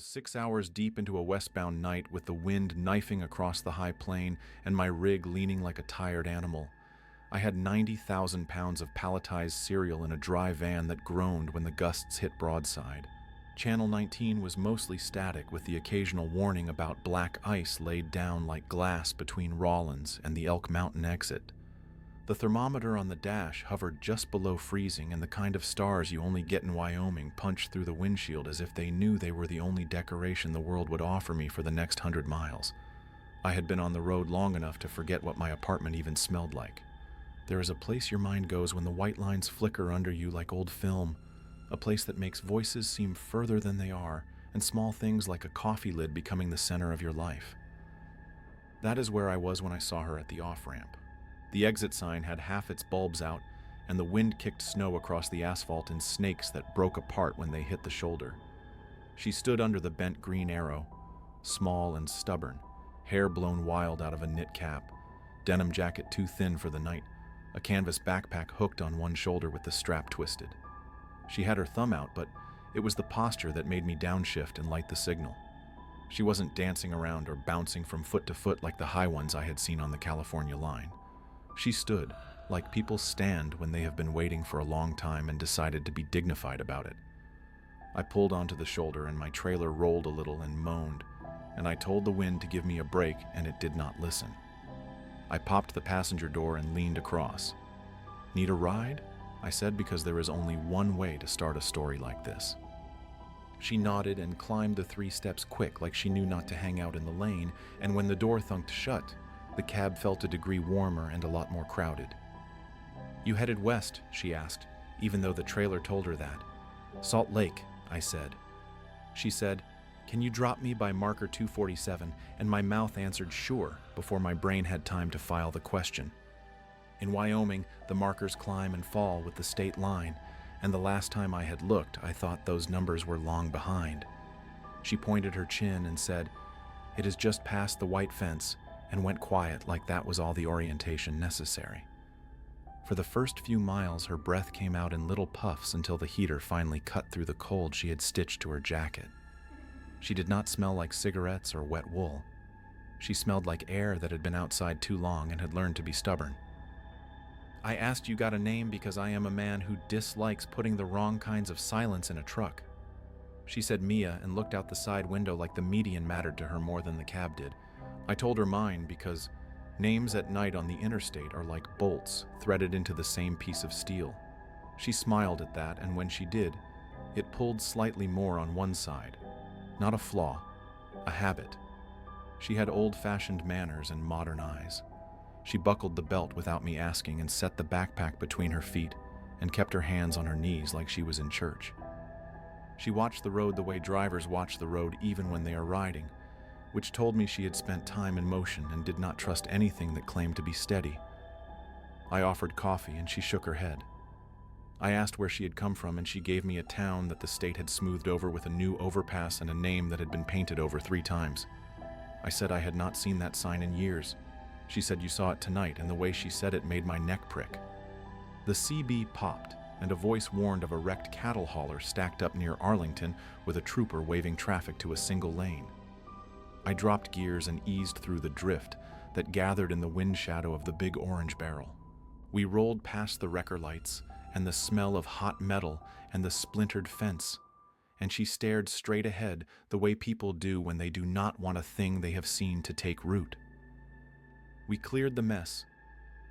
was 6 hours deep into a westbound night with the wind knifing across the high plain and my rig leaning like a tired animal. I had 90,000 pounds of palletized cereal in a dry van that groaned when the gusts hit broadside. Channel 19 was mostly static, with the occasional warning about black ice laid down like glass between Rawlins and the Elk Mountain exit. The thermometer on the dash hovered just below freezing, and the kind of stars you only get in Wyoming punched through the windshield as if they knew they were the only decoration the world would offer me for the next 100 miles. I had been on the road long enough to forget what my apartment even smelled like. There is a place your mind goes when the white lines flicker under you like old film, a place that makes voices seem further than they are, and small things like a coffee lid becoming the center of your life. That is where I was when I saw her at the off-ramp. The exit sign had half its bulbs out, and the wind kicked snow across the asphalt in snakes that broke apart when they hit the shoulder. She stood under the bent green arrow, small and stubborn, hair blown wild out of a knit cap, denim jacket too thin for the night, a canvas backpack hooked on one shoulder with the strap twisted. She had her thumb out, but it was the posture that made me downshift and light the signal. She wasn't dancing around or bouncing from foot to foot like the high ones I had seen on the California line. She stood, like people stand when they have been waiting for a long time and decided to be dignified about it. I pulled onto the shoulder and my trailer rolled a little and moaned, and I told the wind to give me a break and it did not listen. I popped the passenger door and leaned across. "Need a ride?" I said, because there is only one way to start a story like this. She nodded and climbed the 3 steps quick, like she knew not to hang out in the lane, and when the door thunked shut, the cab felt a degree warmer and a lot more crowded. "You headed west?" she asked, even though the trailer told her that. "Salt Lake," I said. She said, "Can you drop me by marker 247?" And my mouth answered sure before my brain had time to file the question. In Wyoming, the markers climb and fall with the state line, and the last time I had looked, I thought those numbers were long behind. She pointed her chin and said, "It is just past the white fence," and went quiet like that was all the orientation necessary. For the first few miles, her breath came out in little puffs until the heater finally cut through the cold she had stitched to her jacket. She did not smell like cigarettes or wet wool. She smelled like air that had been outside too long and had learned to be stubborn. "I asked you got a name because I am a man who dislikes putting the wrong kinds of silence in a truck." She said Mia and looked out the side window like the median mattered to her more than the cab did. I told her mine because names at night on the interstate are like bolts threaded into the same piece of steel. She smiled at that, and when she did, it pulled slightly more on one side. Not a flaw, a habit. She had old-fashioned manners and modern eyes. She buckled the belt without me asking and set the backpack between her feet and kept her hands on her knees like she was in church. She watched the road the way drivers watch the road even when they are riding, which told me she had spent time in motion and did not trust anything that claimed to be steady. I offered coffee and she shook her head. I asked where she had come from and she gave me a town that the state had smoothed over with a new overpass and a name that had been painted over 3 times. I said I had not seen that sign in years. She said you saw it tonight, and the way she said it made my neck prick. The CB popped, and a voice warned of a wrecked cattle hauler stacked up near Arlington with a trooper waving traffic to a single lane. I dropped gears and eased through the drift that gathered in the wind shadow of the big orange barrel. We rolled past the wrecker lights and the smell of hot metal and the splintered fence, and she stared straight ahead the way people do when they do not want a thing they have seen to take root. We cleared the mess,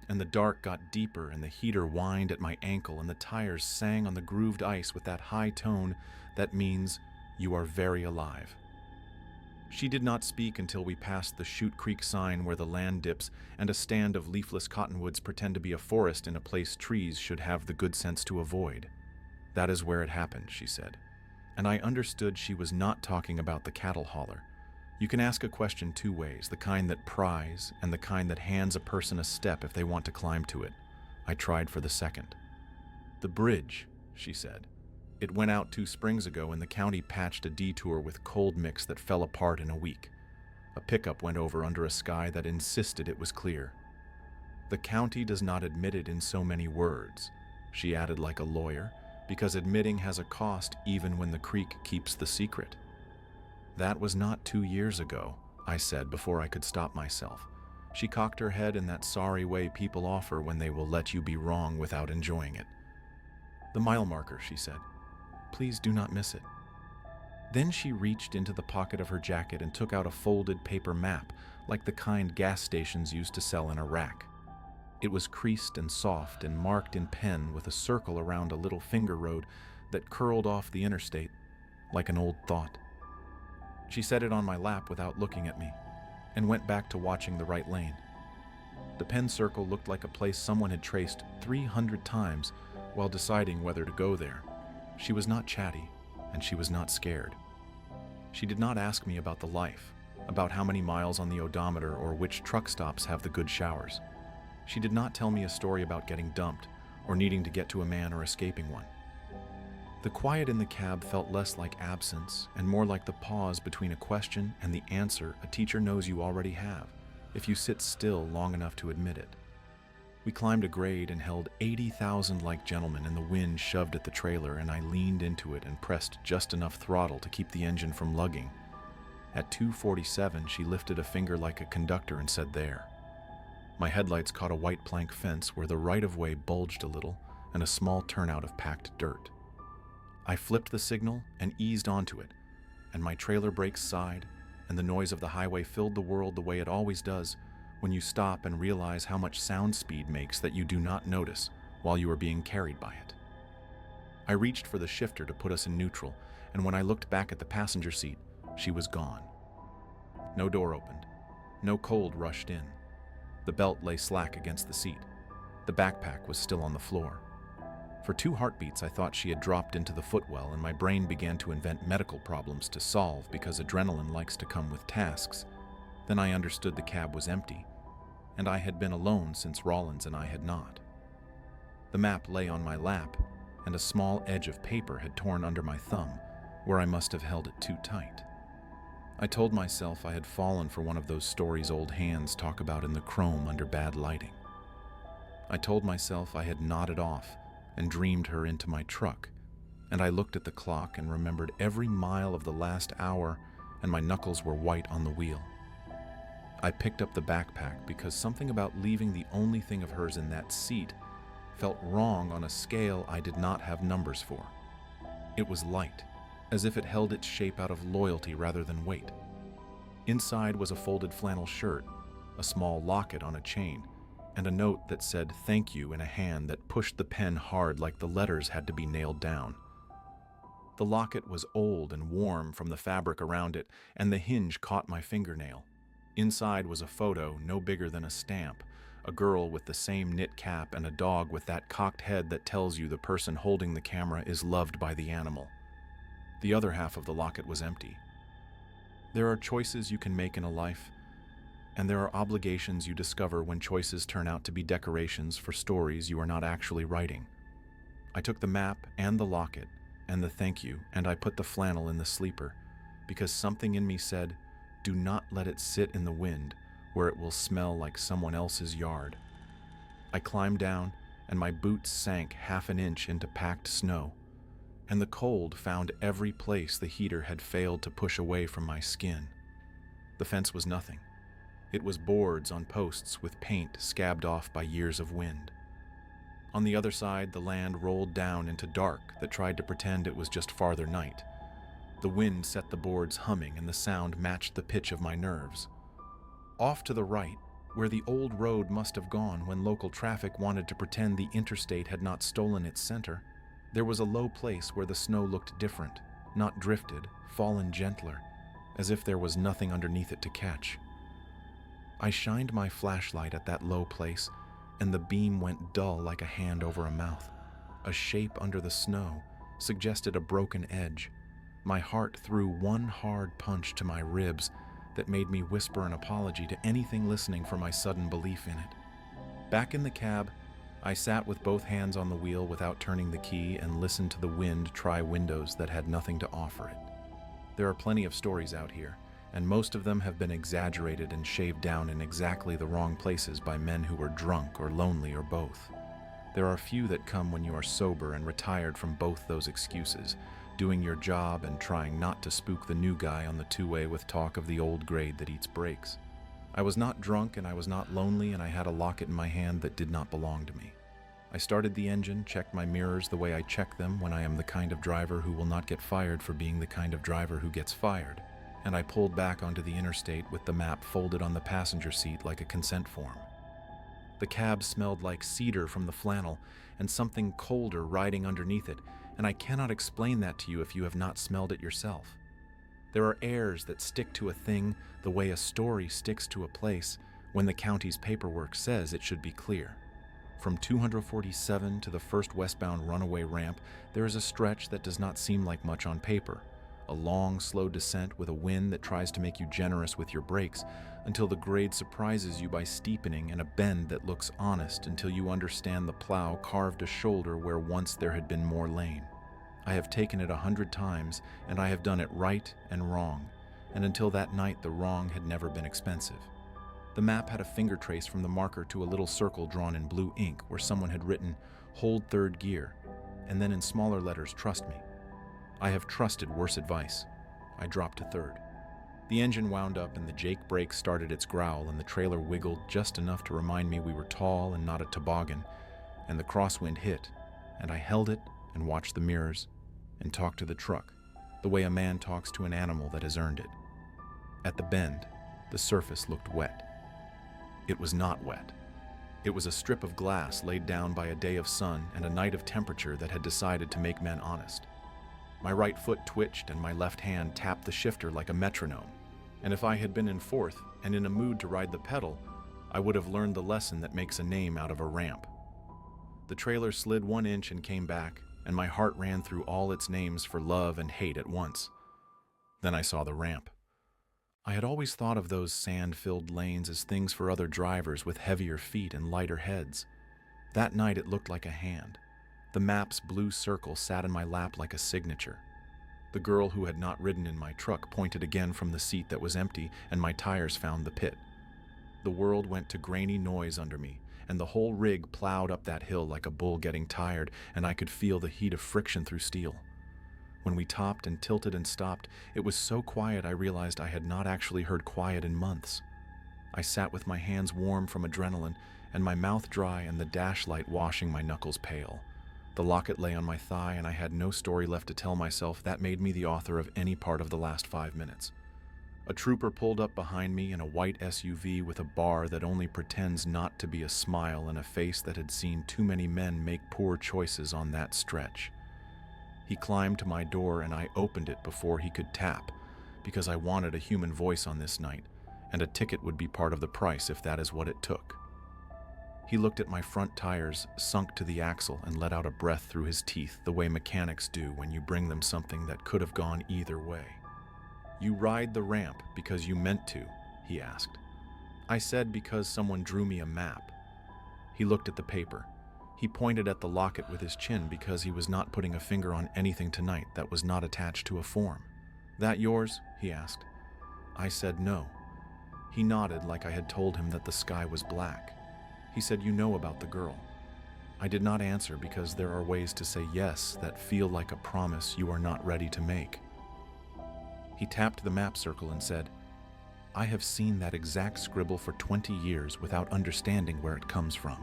and the dark got deeper and the heater whined at my ankle and the tires sang on the grooved ice with that high tone that means you are very alive. She did not speak until we passed the Chute Creek sign where the land dips and a stand of leafless cottonwoods pretend to be a forest in a place trees should have the good sense to avoid. "That is where it happened," she said, and I understood she was not talking about the cattle hauler. You can ask a question 2 ways, the kind that pries and the kind that hands a person a step if they want to climb to it. I tried for the second. "The bridge," she said. "It went out 2 springs ago and the county patched a detour with cold mix that fell apart in a week. A pickup went over under a sky that insisted it was clear. The county does not admit it in so many words," she added like a lawyer, "because admitting has a cost even when the creek keeps the secret." "That was not 2 years ago," I said before I could stop myself. She cocked her head in that sorry way people offer when they will let you be wrong without enjoying it. "The mile marker," she said. "Please do not miss it." Then she reached into the pocket of her jacket and took out a folded paper map, like the kind gas stations used to sell in a rack. It was creased and soft and marked in pen with a circle around a little finger road that curled off the interstate, like an old thought. She set it on my lap without looking at me, and went back to watching the right lane. The pen circle looked like a place someone had traced 300 times while deciding whether to go there. She was not chatty, and she was not scared. She did not ask me about the life, about how many miles on the odometer or which truck stops have the good showers. She did not tell me a story about getting dumped or needing to get to a man or escaping one. The quiet in the cab felt less like absence and more like the pause between a question and the answer a teacher knows you already have, if you sit still long enough to admit it. We climbed a grade and held 80,000 like gentlemen, and the wind shoved at the trailer, and I leaned into it and pressed just enough throttle to keep the engine from lugging. At 247, she lifted a finger like a conductor and said, "There." My headlights caught a white plank fence where the right-of-way bulged a little and a small turnout of packed dirt. I flipped the signal and eased onto it, and my trailer brakes sighed, and the noise of the highway filled the world the way it always does when you stop and realize how much sound speed makes that you do not notice while you are being carried by it. I reached for the shifter to put us in neutral, and when I looked back at the passenger seat, she was gone. No door opened. No cold rushed in. The belt lay slack against the seat. The backpack was still on the floor. For 2 heartbeats, I thought she had dropped into the footwell, and my brain began to invent medical problems to solve because adrenaline likes to come with tasks. Then I understood the cab was empty, and I had been alone since Rollins and I had not. The map lay on my lap, and a small edge of paper had torn under my thumb, where I must have held it too tight. I told myself I had fallen for one of those stories old hands talk about in the chrome under bad lighting. I told myself I had nodded off and dreamed her into my truck, and I looked at the clock and remembered every mile of the last hour, and my knuckles were white on the wheel. I picked up the backpack because something about leaving the only thing of hers in that seat felt wrong on a scale I did not have numbers for. It was light, as if it held its shape out of loyalty rather than weight. Inside was a folded flannel shirt, a small locket on a chain, and a note that said "thank you" in a hand that pushed the pen hard like the letters had to be nailed down. The locket was old and warm from the fabric around it, and the hinge caught my fingernail. Inside was a photo no bigger than a stamp, a girl with the same knit cap and a dog with that cocked head that tells you the person holding the camera is loved by the animal. The other half of the locket was empty. There are choices you can make in a life, and there are obligations you discover when choices turn out to be decorations for stories you are not actually writing. I took the map and the locket and the thank you, and I put the flannel in the sleeper, because something in me said, do not let it sit in the wind where it will smell like someone else's yard. I climbed down, and my boots sank half an inch into packed snow, and the cold found every place the heater had failed to push away from my skin. The fence was nothing. It was boards on posts with paint scabbed off by years of wind. On the other side, the land rolled down into dark that tried to pretend it was just farther night. The wind set the boards humming, and the sound matched the pitch of my nerves. Off to the right, where the old road must have gone when local traffic wanted to pretend the interstate had not stolen its center, there was a low place where the snow looked different, not drifted, fallen gentler, as if there was nothing underneath it to catch. I shined my flashlight at that low place, and the beam went dull like a hand over a mouth. A shape under the snow suggested a broken edge. My heart threw one hard punch to my ribs that made me whisper an apology to anything listening for my sudden belief in it. Back in the cab, I sat with both hands on the wheel without turning the key and listened to the wind try windows that had nothing to offer it. There are plenty of stories out here, and most of them have been exaggerated and shaved down in exactly the wrong places by men who were drunk or lonely or both. There are few that come when you are sober and retired from both those excuses, doing your job and trying not to spook the new guy on the two-way with talk of the old grade that eats brakes. I was not drunk and I was not lonely, and I had a locket in my hand that did not belong to me. I started the engine, checked my mirrors the way I check them when I am the kind of driver who will not get fired for being the kind of driver who gets fired, and I pulled back onto the interstate with the map folded on the passenger seat like a consent form. The cab smelled like cedar from the flannel and something colder riding underneath it, and I cannot explain that to you if you have not smelled it yourself. There are airs that stick to a thing the way a story sticks to a place when the county's paperwork says it should be clear. From 247 to the first westbound runaway ramp, there is a stretch that does not seem like much on paper. A long, slow descent with a wind that tries to make you generous with your brakes until the grade surprises you by steepening, and a bend that looks honest until you understand the plow carved a shoulder where once there had been more lane. I have taken it 100 times, and I have done it right and wrong, and until that night the wrong had never been expensive. The map had a finger trace from the marker to a little circle drawn in blue ink where someone had written, "Hold third gear," and then in smaller letters, "Trust me." I have trusted worse advice. I dropped to third. The engine wound up and the Jake brake started its growl, and the trailer wiggled just enough to remind me we were tall and not a toboggan, and the crosswind hit, and I held it and watched the mirrors and talked to the truck the way a man talks to an animal that has earned it. At the bend, the surface looked wet. It was not wet. It was a strip of glass laid down by a day of sun and a night of temperature that had decided to make men honest. My right foot twitched and my left hand tapped the shifter like a metronome, and if I had been in fourth and in a mood to ride the pedal, I would have learned the lesson that makes a name out of a ramp. The trailer slid 1 inch and came back, and my heart ran through all its names for love and hate at once. Then I saw the ramp. I had always thought of those sand-filled lanes as things for other drivers with heavier feet and lighter heads. That night it looked like a hand. The map's blue circle sat in my lap like a signature. The girl who had not ridden in my truck pointed again from the seat that was empty, and my tires found the pit. The world went to grainy noise under me, and the whole rig plowed up that hill like a bull getting tired, and I could feel the heat of friction through steel. When we topped and tilted and stopped, it was so quiet I realized I had not actually heard quiet in months. I sat with my hands warm from adrenaline and my mouth dry and the dash light washing my knuckles pale. The locket lay on my thigh and I had no story left to tell myself that made me the author of any part of the last 5 minutes. A trooper pulled up behind me in a white SUV with a bar that only pretends not to be a smile and a face that had seen too many men make poor choices on that stretch. He climbed to my door and I opened it before he could tap, because I wanted a human voice on this night, and a ticket would be part of the price if that is what it took. He looked at my front tires, sunk to the axle, and let out a breath through his teeth the way mechanics do when you bring them something that could have gone either way. "You ride the ramp because you meant to?" he asked. I said because someone drew me a map. He looked at the paper. He pointed at the locket with his chin because he was not putting a finger on anything tonight that was not attached to a form. "That yours?" he asked. I said no. He nodded like I had told him that the sky was black. He said, "You know about the girl." I did not answer because there are ways to say yes that feel like a promise you are not ready to make. He tapped the map circle and said, "I have seen that exact scribble for 20 years without understanding where it comes from."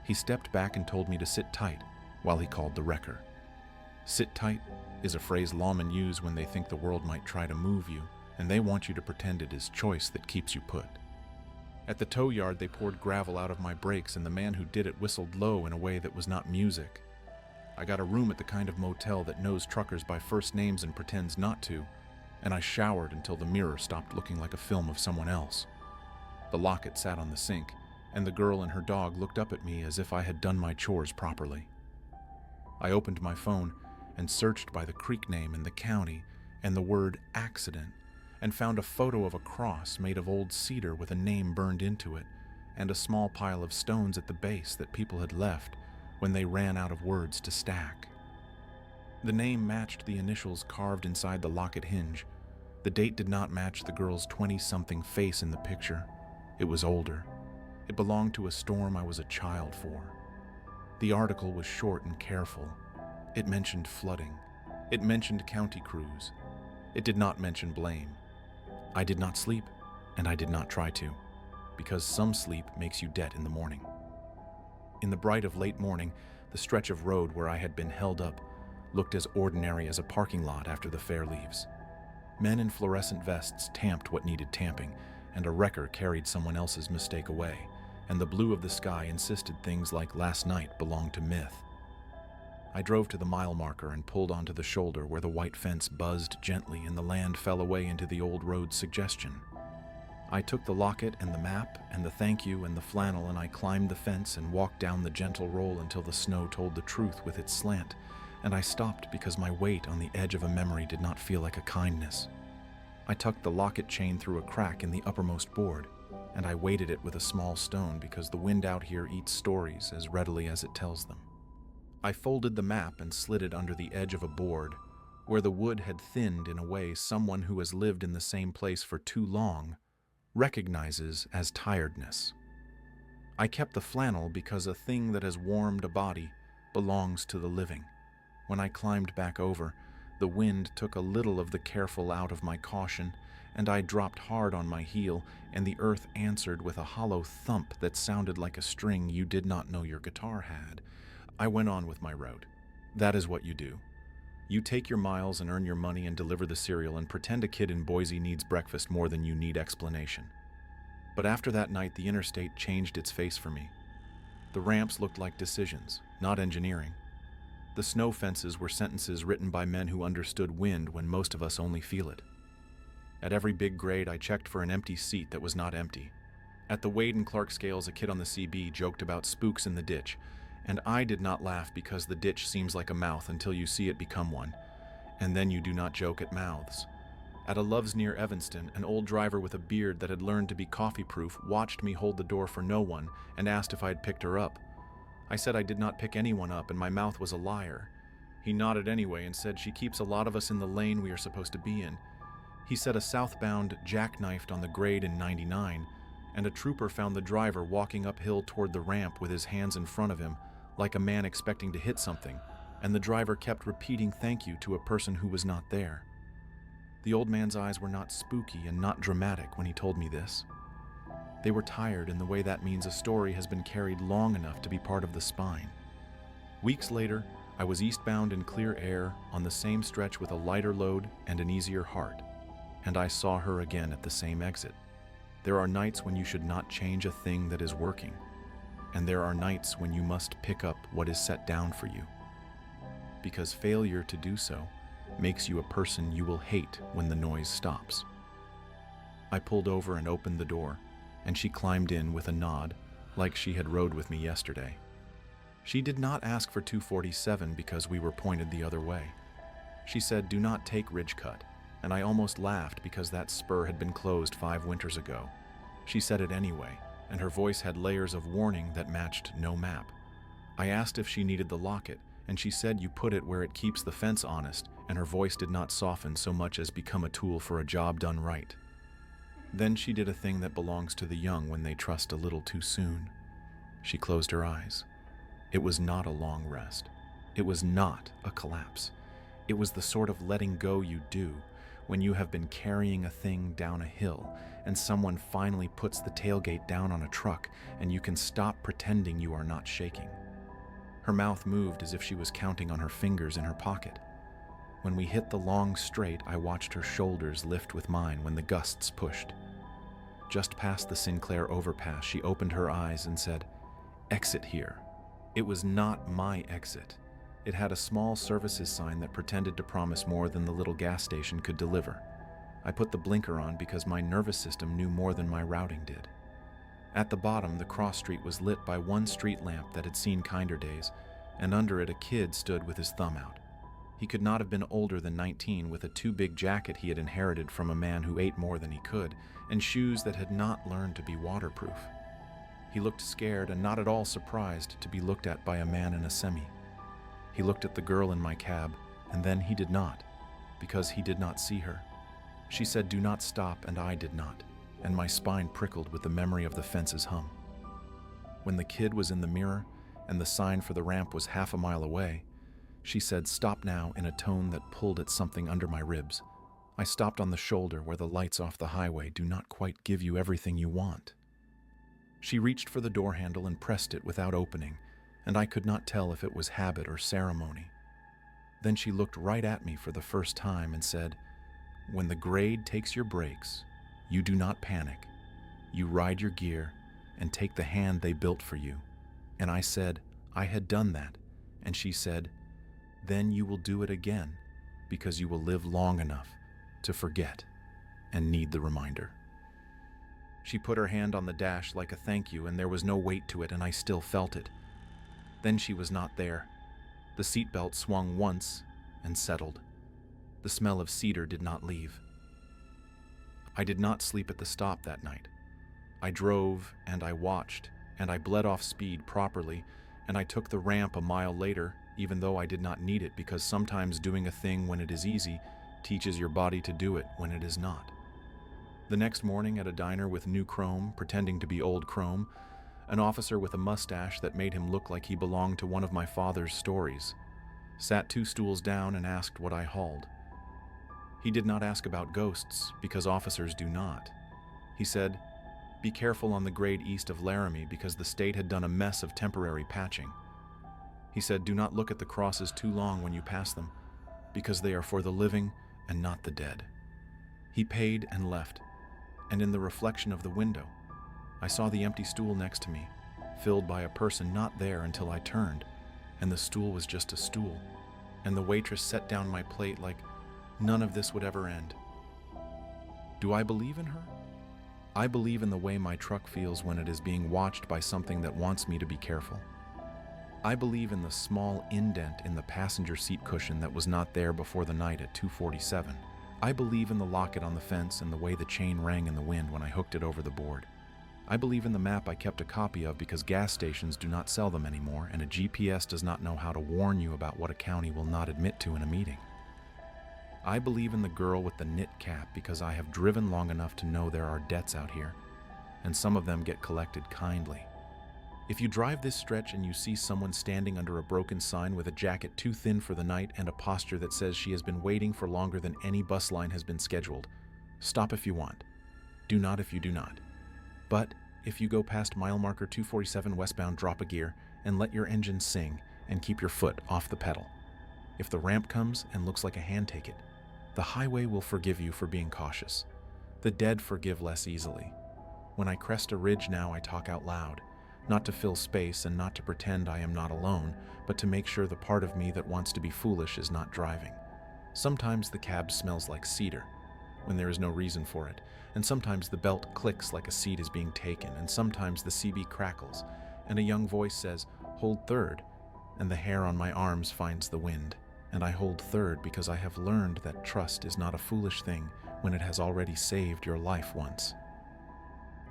He stepped back and told me to sit tight while he called the wrecker. Sit tight is a phrase lawmen use when they think the world might try to move you, and they want you to pretend it is choice that keeps you put. At the tow yard, they poured gravel out of my brakes, and the man who did it whistled low in a way that was not music. I got a room at the kind of motel that knows truckers by first names and pretends not to, and I showered until the mirror stopped looking like a film of someone else. The locket sat on the sink, and the girl and her dog looked up at me as if I had done my chores properly. I opened my phone and searched by the creek name in the county and the word accident, and found a photo of a cross made of old cedar with a name burned into it, and a small pile of stones at the base that people had left when they ran out of words to stack. The name matched the initials carved inside the locket hinge. The date did not match the girl's 20-something face in the picture. It was older. It belonged to a storm I was a child for. The article was short and careful. It mentioned flooding. It mentioned county crews. It did not mention blame. I did not sleep, and I did not try to, because some sleep makes you dead in the morning. In the bright of late morning, the stretch of road where I had been held up looked as ordinary as a parking lot after the fair leaves. Men in fluorescent vests tamped what needed tamping, and a wrecker carried someone else's mistake away, and the blue of the sky insisted things like last night belonged to myth. I drove to the mile marker and pulled onto the shoulder where the white fence buzzed gently and the land fell away into the old road's suggestion. I took the locket and the map and the thank you and the flannel, and I climbed the fence and walked down the gentle roll until the snow told the truth with its slant, and I stopped because my weight on the edge of a memory did not feel like a kindness. I tucked the locket chain through a crack in the uppermost board, and I weighted it with a small stone because the wind out here eats stories as readily as it tells them. I folded the map and slid it under the edge of a board, where the wood had thinned in a way someone who has lived in the same place for too long recognizes as tiredness. I kept the flannel because a thing that has warmed a body belongs to the living. When I climbed back over, the wind took a little of the careful out of my caution, and I dropped hard on my heel, and the earth answered with a hollow thump that sounded like a string you did not know your guitar had. I went on with my route. That is what you do. You take your miles and earn your money and deliver the cereal and pretend a kid in Boise needs breakfast more than you need explanation. But after that night, the interstate changed its face for me. The ramps looked like decisions, not engineering. The snow fences were sentences written by men who understood wind when most of us only feel it. At every big grade, I checked for an empty seat that was not empty. At the Wade and Clark scales, a kid on the CB joked about spooks in the ditch, and I did not laugh because the ditch seems like a mouth until you see it become one, and then you do not joke at mouths. At a Love's near Evanston, an old driver with a beard that had learned to be coffee-proof watched me hold the door for no one and asked if I had picked her up. I said I did not pick anyone up and my mouth was a liar. He nodded anyway and said she keeps a lot of us in the lane we are supposed to be in. He said a southbound jackknifed on the grade in 99, and a trooper found the driver walking uphill toward the ramp with his hands in front of him, like a man expecting to hit something, and the driver kept repeating thank you to a person who was not there. The old man's eyes were not spooky and not dramatic when he told me this. They were tired in the way that means a story has been carried long enough to be part of the spine. Weeks later, I was eastbound in clear air on the same stretch with a lighter load and an easier heart, and I saw her again at the same exit. There are nights when you should not change a thing that is working, and there are nights when you must pick up what is set down for you, because failure to do so makes you a person you will hate when the noise stops. I pulled over and opened the door, and she climbed in with a nod, like she had rode with me yesterday. She did not ask for 247 because we were pointed the other way. She said, "Do not take Ridgecut," and I almost laughed because that spur had been closed 5 winters ago. She said it anyway, and her voice had layers of warning that matched no map. I asked if she needed the locket, and she said you put it where it keeps the fence honest, and her voice did not soften so much as become a tool for a job done right. Then she did a thing that belongs to the young when they trust a little too soon. She closed her eyes. It was not a long rest. It was not a collapse. It was the sort of letting go you do when you have been carrying a thing down a hill and someone finally puts the tailgate down on a truck and you can stop pretending you are not shaking. Her mouth moved as if she was counting on her fingers in her pocket. When we hit the long straight, I watched her shoulders lift with mine when the gusts pushed. Just past the Sinclair overpass, she opened her eyes and said, "Exit here." It was not my exit. It had a small services sign that pretended to promise more than the little gas station could deliver. I put the blinker on because my nervous system knew more than my routing did. At the bottom, the cross street was lit by one street lamp that had seen kinder days, and under it a kid stood with his thumb out. He could not have been older than 19, with a too-big jacket he had inherited from a man who ate more than he could, and shoes that had not learned to be waterproof. He looked scared and not at all surprised to be looked at by a man in a semi. He looked at the girl in my cab, and then he did not, because he did not see her. She said, "Do not stop," and I did not, and my spine prickled with the memory of the fence's hum. When the kid was in the mirror, and the sign for the ramp was half a mile away, She said, "Stop now," in a tone that pulled at something under my ribs. I stopped on the shoulder where the lights off the highway do not quite give you everything you want. She reached for the door handle and pressed it without opening, and I could not tell if it was habit or ceremony. Then she looked right at me for the first time and said, "When the grade takes your brakes, you do not panic. You ride your gear and take the hand they built for you." And I said I had done that, and she said, "Then you will do it again because you will live long enough to forget and need the reminder." She put her hand on the dash like a thank you, and there was no weight to it, and I still felt it. Then she was not there. The seatbelt swung once and settled. The smell of cedar did not leave. I did not sleep at the stop that night. I drove and I watched, and I bled off speed properly, and I took the ramp a mile later, even though I did not need it, because sometimes doing a thing when it is easy teaches your body to do it when it is not. The next morning at a diner with new chrome, pretending to be old chrome, an officer with a mustache that made him look like he belonged to one of my father's stories sat 2 stools down and asked what I hauled. He did not ask about ghosts, because officers do not. He said, "Be careful on the grade east of Laramie, because the state had done a mess of temporary patching." He said, "Do not look at the crosses too long when you pass them, because they are for the living and not the dead." He paid and left, and in the reflection of the window, I saw the empty stool next to me, filled by a person not there until I turned, and the stool was just a stool, and the waitress set down my plate like none of this would ever end. Do I believe in her? I believe in the way my truck feels when it is being watched by something that wants me to be careful. I believe in the small indent in the passenger seat cushion that was not there before the night at 2:47. I believe in the locket on the fence and the way the chain rang in the wind when I hooked it over the board. I believe in the map I kept a copy of because gas stations do not sell them anymore, and a GPS does not know how to warn you about what a county will not admit to in a meeting. I believe in the girl with the knit cap because I have driven long enough to know there are debts out here, and some of them get collected kindly. If you drive this stretch and you see someone standing under a broken sign with a jacket too thin for the night and a posture that says she has been waiting for longer than any bus line has been scheduled, stop if you want. Do not if you do not. But if you go past mile marker 247 westbound, drop a gear and let your engine sing and keep your foot off the pedal. If the ramp comes and looks like a hand take it, the highway will forgive you for being cautious. The dead forgive less easily. When I crest a ridge now, I talk out loud, not to fill space and not to pretend I am not alone, but to make sure the part of me that wants to be foolish is not driving. Sometimes the cab smells like cedar, when there is no reason for it, and sometimes the belt clicks like a seat is being taken, and sometimes the CB crackles, and a young voice says, "Hold third," and the hair on my arms finds the wind, and I hold third because I have learned that trust is not a foolish thing when it has already saved your life once.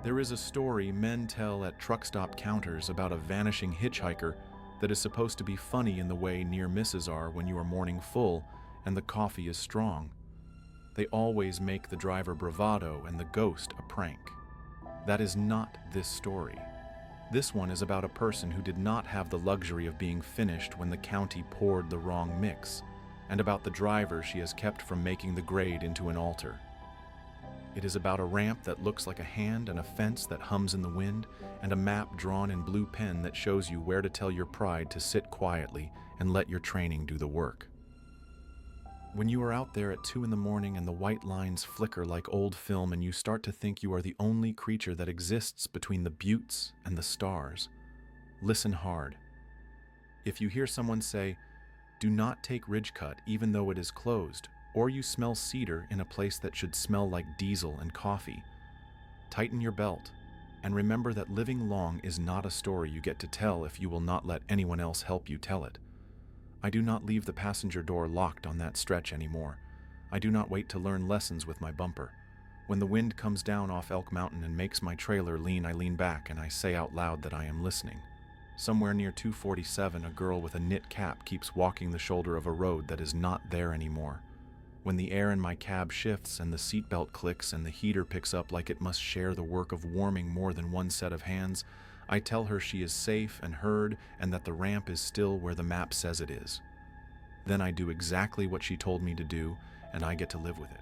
There is a story men tell at truck stop counters about a vanishing hitchhiker that is supposed to be funny in the way near misses are when you are morning full and the coffee is strong. They always make the driver bravado and the ghost a prank. That is not this story. This one is about a person who did not have the luxury of being finished when the county poured the wrong mix, and about the driver she has kept from making the grade into an altar. It is about a ramp that looks like a hand and a fence that hums in the wind, and a map drawn in blue pen that shows you where to tell your pride to sit quietly and let your training do the work. When you are out there at 2 a.m. and the white lines flicker like old film and you start to think you are the only creature that exists between the buttes and the stars, listen hard. If you hear someone say, "Do not take Ridgecut even though it is closed," or you smell cedar in a place that should smell like diesel and coffee, tighten your belt and remember that living long is not a story you get to tell if you will not let anyone else help you tell it. I do not leave the passenger door locked on that stretch anymore. I do not wait to learn lessons with my bumper. When the wind comes down off Elk Mountain and makes my trailer lean, I lean back and I say out loud that I am listening. Somewhere near 247, a girl with a knit cap keeps walking the shoulder of a road that is not there anymore. When the air in my cab shifts and the seatbelt clicks and the heater picks up like it must share the work of warming more than one set of hands, I tell her she is safe and heard and that the ramp is still where the map says it is. Then I do exactly what she told me to do, and I get to live with it.